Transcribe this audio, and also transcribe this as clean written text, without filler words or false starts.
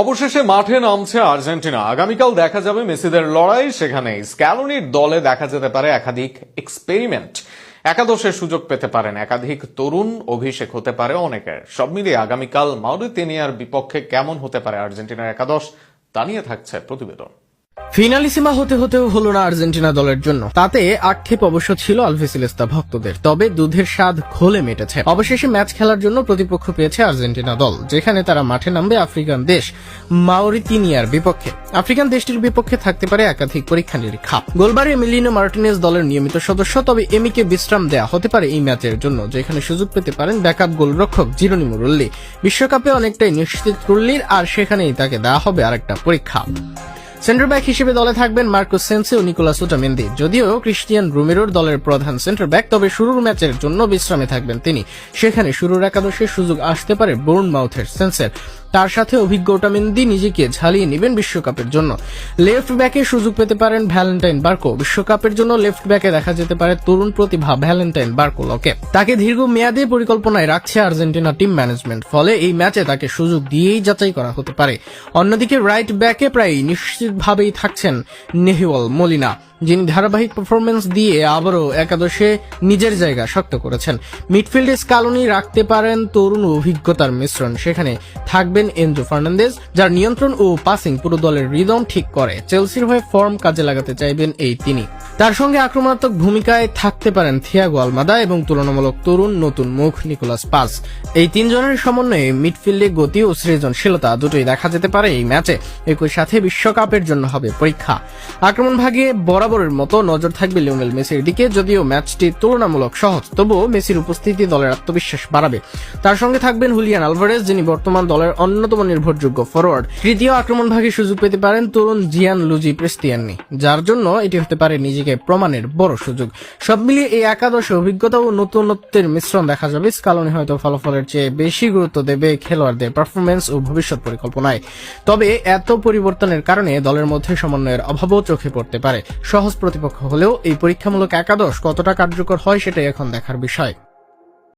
অবশেষে মাঠে নামছে আর্জেন্টিনা। আগামীকাল দেখা যাবে মেসিদের লড়াই। সেখানে স্ক্যালোনির দলে দেখা যেতে পারে একাধিক এক্সপেরিমেন্ট। একাদশের সুযোগ পেতে পারেন একাধিক তরুণ, অভিষেক হতে পারে অনেকের। সব মিলিয়ে আগামীকাল মাউরিতানিয়ার বিপক্ষে কেমন হতে পারে আর্জেন্টিনার একাদশ, তা নিয়ে থাকছে প্রতিবেদন। ফিনালিসিমা হতে হতেও হলো না আর্জেন্টিনা দলের জন্য। তাতে আক্ষেপ অবশ্য ছিল আলভিসেলেস্তা ভক্তদের, তবে দুধের স্বাদ ঘোলে মেটেছে। অবশেষে ম্যাচ খেলার জন্য প্রতিপক্ষ পেয়েছে আর্জেন্টিনা দল, যেখানে তারা মাঠে নামবে আফ্রিকান দেশ মাউরিতানিয়ার বিপক্ষে। আফ্রিকান দেশটির বিপক্ষে থাকতে পারে একাধিক পরীক্ষা নিরীক্ষা। গোলবারে এমিলিনো মার্টিনেজ দলের নিয়মিত সদস্য, তবে এমিকে বিশ্রাম দেয়া হতে পারে এই ম্যাচের জন্য, যেখানে সুযোগ পেতে পারেন ব্যাকআপ গোলরক্ষক জিরোনিমো রুল্লি। বিশ্বকাপে অনেকটাই নিশ্চিত রুল্লির, আর সেখানেই তাকে দেওয়া হবে আরেকটা পরীক্ষা। সেন্টার ব্যাক হিসেবে দলে থাকবেন মার্কোস সেন্সে ও নিকোলাস ওটামেন্দি। যদিও ক্রিস্টিয়ান রোমেরোর দলের প্রধান সেন্টার ব্যাক, তবে শুরুর ম্যাচের জন্য বিশ্রামে থাকবেন তিনি। সেখানে শুরুর একাদশে সুযোগ আসতে পারে বোর্নমাউথের সেন্সের। তার সাথে অভিজ্ঞ ওটামেন্দি নিজেকে ঝালিয়ে নেবেন বিশ্বকাপের জন্য। লেফট ব্যাকে সুযোগ পেতে পারেন ভ্যালেন্টাইন বার্কো। বিশ্বকাপের জন্য লেফট ব্যাকে দেখা যেতে পারে তরুণ প্রতিভা ভ্যালেন্টাইন বার্কোলকে। তাকে দীর্ঘমেয়াদী পরিকল্পনায় রাখছে আর্জেন্টিনা টিম ম্যানেজমেন্ট, ফলে এই ম্যাচে তাকে সুযোগ দিয়েই যাচাই করা হতে পারে। অন্যদিকে রাইট ব্যাকে প্রায় নিশ্চিতভাবেই থাকছেন নেহিওয়াল মোলিনা, যিনি ধারাবাহিক পারফরমেন্স দিয়ে আবারও একাদশে নিজের জায়গা শক্ত করেছেন। মিডফিল্ডে স্ক্যালোনি রাখতে পারেন তরুণ অভিজ্ঞতার মিশ্রণ। সেখানে থাকবেন এনজো ফার্নান্দেজ, যার নিয়ন্ত্রণ ও পাসিং পুরো দলের রিদম ঠিক করে। চেলসির হয়ে ফর্ম কাজে লাগাতে চাইবেন তিনি। তার সঙ্গে আক্রমণাত্মক ভূমিকায় থাকতে পারেন থিয়াগো আলমাদা এবং তুলনামূলক তরুণ নতুন মুখ নিকোলাস পাস। এই তিনজনের সমন্বয়ে মিডফিল্ডে গতি ও সৃজনশীলতা দুটোই দেখা যেতে পারে এই ম্যাচে। একই সাথে বিশ্বকাপের জন্য হবে পরীক্ষা। আক্রমণ ভাগে বরাবরের মতো নজর থাকবে লিওনেল মেসির দিকে। যদিও ম্যাচটি তুলনামূলক সহজ, তবুও মেসির উপস্থিতি দলের আত্মবিশ্বাস বাড়াবে। তার সঙ্গে থাকবেন হুলিয়ান আলভারেজ, যিনি বর্তমান দলের অন্যতম নির্ভরযোগ্য ফরওয়ার্ড। তৃতীয় আক্রমণ ভাগে সুযোগ পেতে পারেন তরুণ জিয়ান লুজি প্রেস্তিয়ানি, যার জন্য এটি হতে পারে নিজেকে প্রমাণের বড় সুযোগ। সব মিলিয়ে এই একাদশে অভিজ্ঞতা ও নতুনত্বের মিশ্রণ দেখা যাবে। স্ক্যালোনি হয়তো ফলাফলের চেয়ে বেশি গুরুত্ব দেবে খেলোয়াড়দের পারফরমেন্স ও ভবিষ্যৎ পরিকল্পনায়। তবে এত পরিবর্তনের কারণে দলের মধ্যে সমন্বয়ের অভাবও চোখে পড়তে পারে। সহজ প্রতিপক্ষ হলেও এই পরীক্ষামূলক একাদশ কতটা কার্যকর হয় সেটাই এখন দেখার বিষয়।